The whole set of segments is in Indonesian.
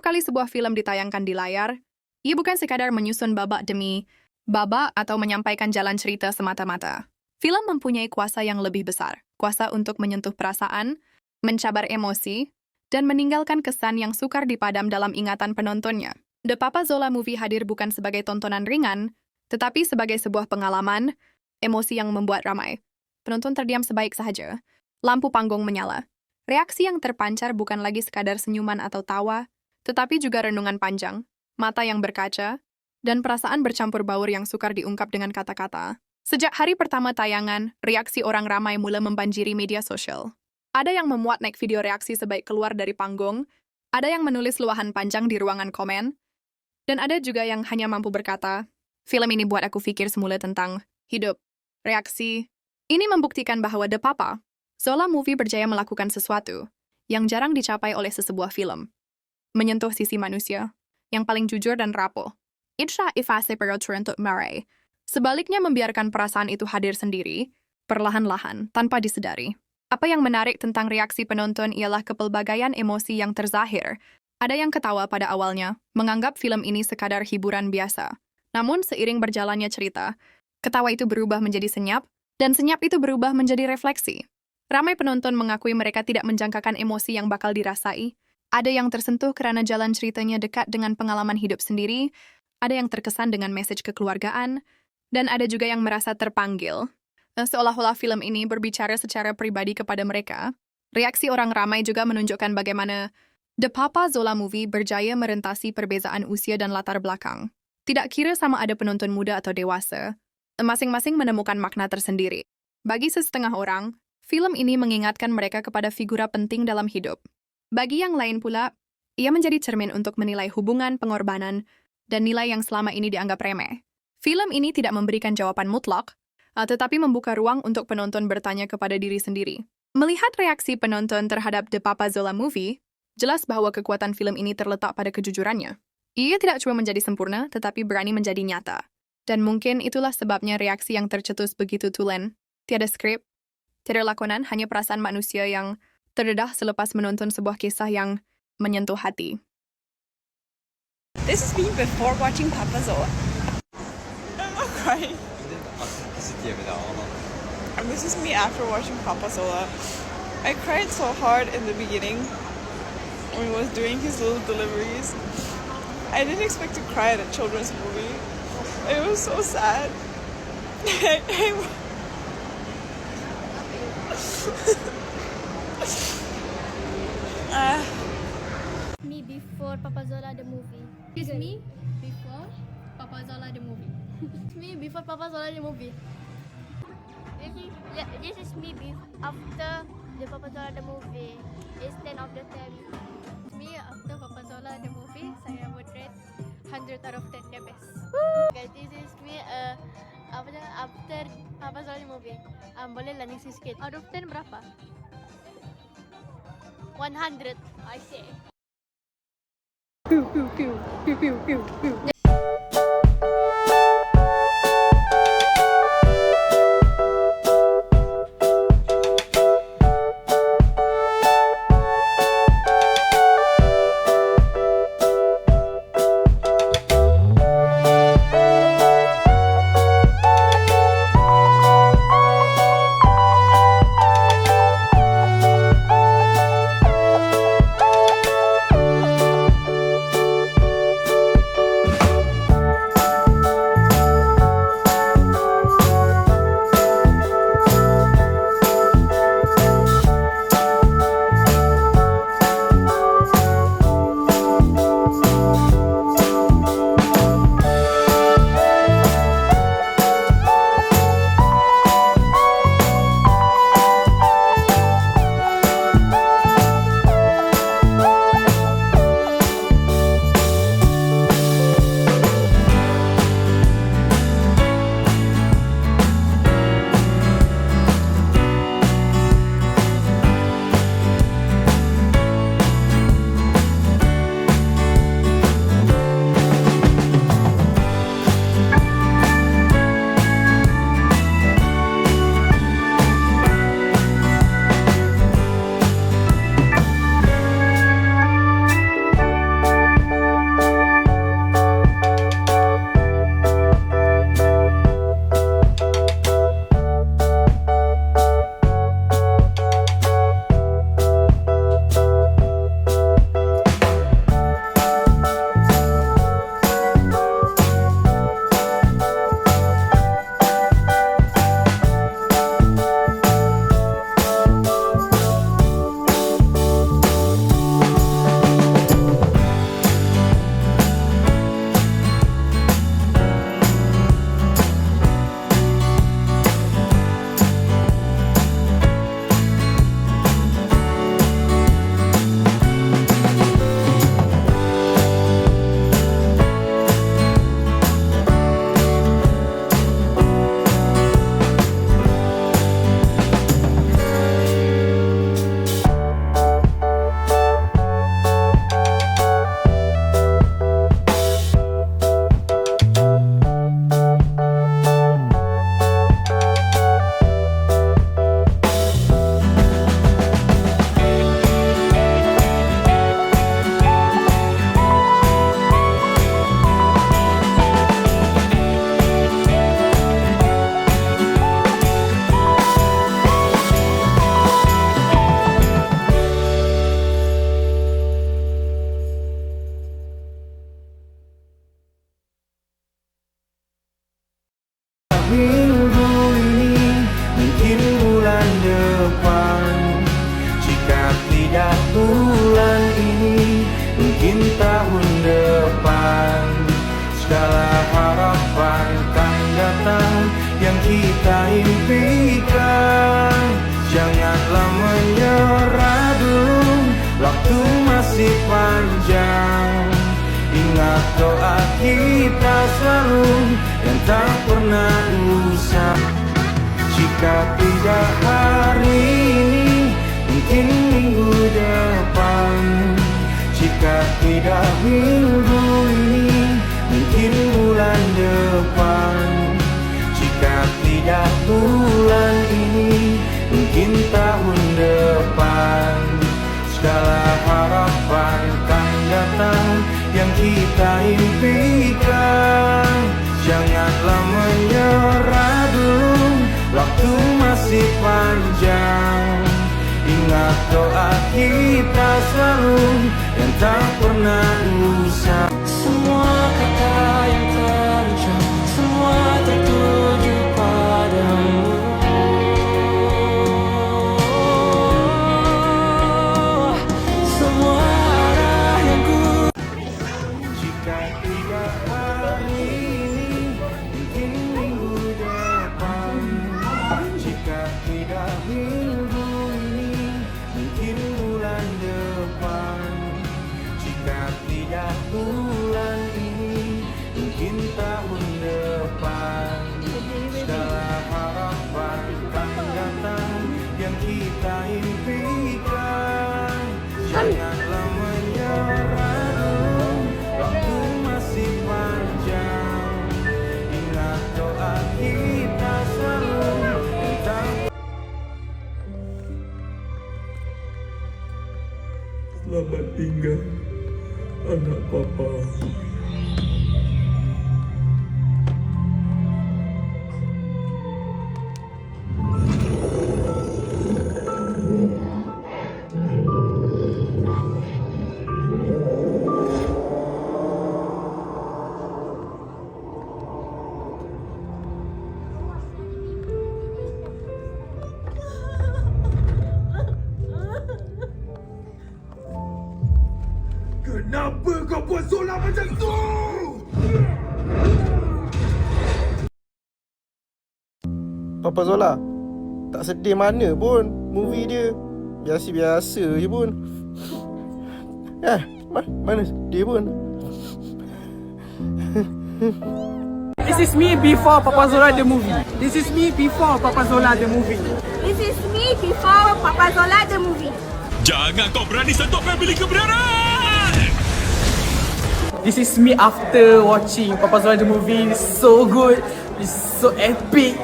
Setiap kali sebuah film ditayangkan di layar, ia bukan sekadar menyusun babak demi babak atau menyampaikan jalan cerita semata-mata. Film mempunyai kuasa yang lebih besar, kuasa untuk menyentuh perasaan, mencabar emosi, dan meninggalkan kesan yang sukar dipadam dalam ingatan penontonnya. The Papa Zola Movie hadir bukan sebagai tontonan ringan, tetapi sebagai sebuah pengalaman, emosi yang membuat ramai. Penonton terdiam sebaik sahaja. Lampu panggung menyala. Reaksi yang terpancar bukan lagi sekadar senyuman atau tawa, tetapi juga renungan panjang, mata yang berkaca, dan perasaan bercampur baur yang sukar diungkap dengan kata-kata. Sejak hari pertama tayangan, reaksi orang ramai mulai membanjiri media sosial. Ada yang memuat naik video reaksi sebaik keluar dari panggung, ada yang menulis luahan panjang di ruangan komen, dan ada juga yang hanya mampu berkata, film ini buat aku pikir semula tentang hidup. Reaksi ini membuktikan bahwa The Papa Zola Movie berjaya melakukan sesuatu yang jarang dicapai oleh sesebuah film. Menyentuh sisi manusia yang paling jujur dan rapuh. Itsa ifase pero untuk maray. Sebaliknya membiarkan perasaan itu hadir sendiri, perlahan-lahan, tanpa disedari. Apa yang menarik tentang reaksi penonton ialah kepelbagaian emosi yang terzahir. Ada yang ketawa pada awalnya, menganggap film ini sekadar hiburan biasa. Namun seiring berjalannya cerita, ketawa itu berubah menjadi senyap, dan senyap itu berubah menjadi refleksi. Ramai penonton mengakui mereka tidak menjangkakan emosi yang bakal dirasai. Ada yang tersentuh karena jalan ceritanya dekat dengan pengalaman hidup sendiri, ada yang terkesan dengan mesej kekeluargaan, dan ada juga yang merasa terpanggil. Seolah-olah film ini berbicara secara pribadi kepada mereka. Reaksi orang ramai juga menunjukkan bagaimana The Papa Zola Movie berjaya merentasi perbezaan usia dan latar belakang. Tidak kira sama ada penonton muda atau dewasa, masing-masing menemukan makna tersendiri. Bagi setengah orang, film ini mengingatkan mereka kepada figura penting dalam hidup. Bagi yang lain pula, ia menjadi cermin untuk menilai hubungan, pengorbanan, dan nilai yang selama ini dianggap remeh. Film ini tidak memberikan jawaban mutlak, tetapi membuka ruang untuk penonton bertanya kepada diri sendiri. Melihat reaksi penonton terhadap The Papa Zola Movie, jelas bahwa kekuatan film ini terletak pada kejujurannya. Ia tidak cuma menjadi sempurna, tetapi berani menjadi nyata. Dan mungkin itulah sebabnya reaksi yang tercetus begitu tulen. Tiada skrip, tiada lakonan, hanya perasaan manusia yang terdedah selepas menonton sebuah kisah yang menyentuh hati. This is me before watching Papa Zola. I'm not crying. And this is me after watching Papa Zola. I cried so hard in the beginning when he was doing his little deliveries. I didn't expect to cry at a children's movie. It was so sad. Me before Papa Zola the movie. It's me before Papa Zola the movie. It's me before Papa Zola the movie. This is me after the Papa Zola the movie. It's 10 out of 10. Me after Papa Zola the movie, saya would rate 100 out of 10 the best. Guys, this is me after Papa Zola the movie. Boleh lah nih sikit. Out of 10 berapa? 100. I say. Pew, pew, pew, pew, pew, pew, pew. impikan. Janganlah menyerah dulu, waktu masih panjang. Ingat doa kita selalu yang tak pernah usah. Jika tidak hari ini, mungkin minggu depan. Jika tidak minggu ini, mungkin bulan depan. Jika tidak bulan ini, mungkin tahun depan. Segala harapan kan datang yang kita impikan. Janganlah menyerah dulu, waktu masih panjang. Ingat doa kita selalu yang tak pernah usah. Semua kata yang terucap, semua tertuju padamu. Semua arah yang ku. Jika tidak hari ini, mungkin minggu depan. Jika tidak minggu ini, mungkin bulan depan. Jika tidak bulan ini, mungkin tahun depan. Segala harapan kan datang yang kita impikan. Janganlah menyerah dulu, waktu masih panjang. Ingat doa kita selalu tentang. Selamat tinggal, anak papa. Kenapa kau buat Zola macam tu? Papa Zola, tak sedih mana pun movie dia. Biasa-biasa je pun. Mana sedih pun. This is me before Papa Zola the movie. This is me before Papa Zola the movie. This is me before Papa Zola the movie. Jangan kau berani sentuh family kebenaran! This is me after watching Papa Zola the movie. It's so good. It's so epic.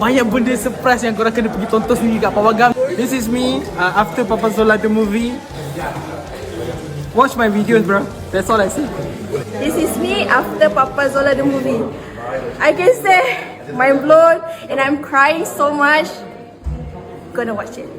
Banyak benda surprise yang korang kena pergi tonton sendiri kat Pawagam. This is me after Papa Zola the movie. Watch my videos, bro. That's all I say. This is me after Papa Zola the movie. I can say mind blown and I'm crying so much. Gonna watch it.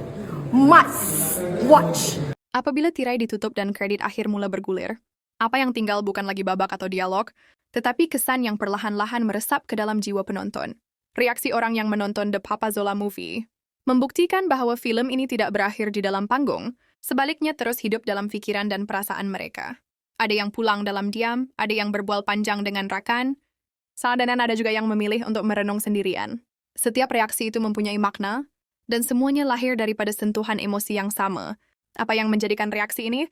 Must watch. Apabila tirai ditutup dan kredit akhir mula bergulir, apa yang tinggal bukan lagi babak atau dialog, tetapi kesan yang perlahan-lahan meresap ke dalam jiwa penonton. Reaksi orang yang menonton The Papa Zola Movie membuktikan bahwa film ini tidak berakhir di dalam panggung, sebaliknya terus hidup dalam pikiran dan perasaan mereka. Ada yang pulang dalam diam, ada yang berbual panjang dengan rakan, dan ada juga yang memilih untuk merenung sendirian. Setiap reaksi itu mempunyai makna, dan semuanya lahir daripada sentuhan emosi yang sama. Apa yang menjadikan reaksi ini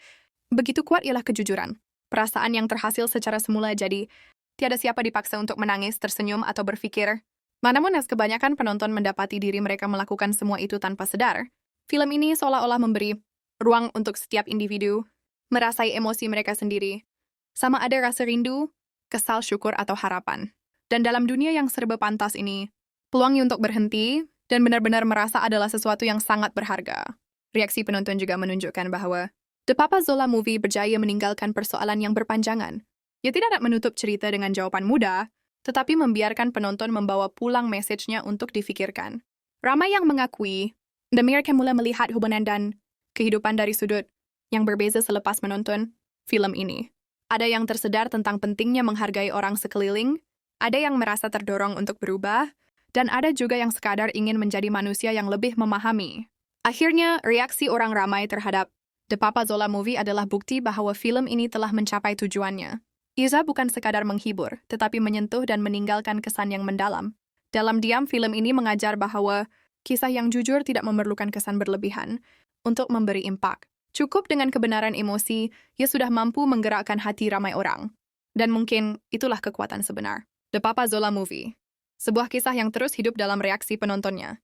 begitu kuat ialah kejujuran. Perasaan yang terhasil secara semula, jadi tiada siapa dipaksa untuk menangis, tersenyum, atau berpikir. Namun kebanyakan penonton mendapati diri mereka melakukan semua itu tanpa sadar. Film ini seolah-olah memberi ruang untuk setiap individu merasai emosi mereka sendiri. Sama ada rasa rindu, kesal, syukur, atau harapan. Dan dalam dunia yang serba pantas ini, peluangnya untuk berhenti dan benar-benar merasa adalah sesuatu yang sangat berharga. Reaksi penonton juga menunjukkan bahwa The Papa Zola Movie berjaya meninggalkan persoalan yang berpanjangan. Ia tidak menutup cerita dengan jawaban mudah, tetapi membiarkan penonton membawa pulang mesejnya untuk difikirkan. Ramai yang mengakui, mereka mulai melihat hubungan dan kehidupan dari sudut yang berbeza selepas menonton film ini. Ada yang tersedar tentang pentingnya menghargai orang sekeliling, ada yang merasa terdorong untuk berubah, dan ada juga yang sekadar ingin menjadi manusia yang lebih memahami. Akhirnya, reaksi orang ramai terhadap The Papa Zola Movie adalah bukti bahwa film ini telah mencapai tujuannya. Ia bukan sekadar menghibur, tetapi menyentuh dan meninggalkan kesan yang mendalam. Dalam diam, film ini mengajar bahwa kisah yang jujur tidak memerlukan kesan berlebihan untuk memberi impak. Cukup dengan kebenaran emosi, ia sudah mampu menggerakkan hati ramai orang. Dan mungkin itulah kekuatan sebenar. The Papa Zola Movie. Sebuah kisah yang terus hidup dalam reaksi penontonnya.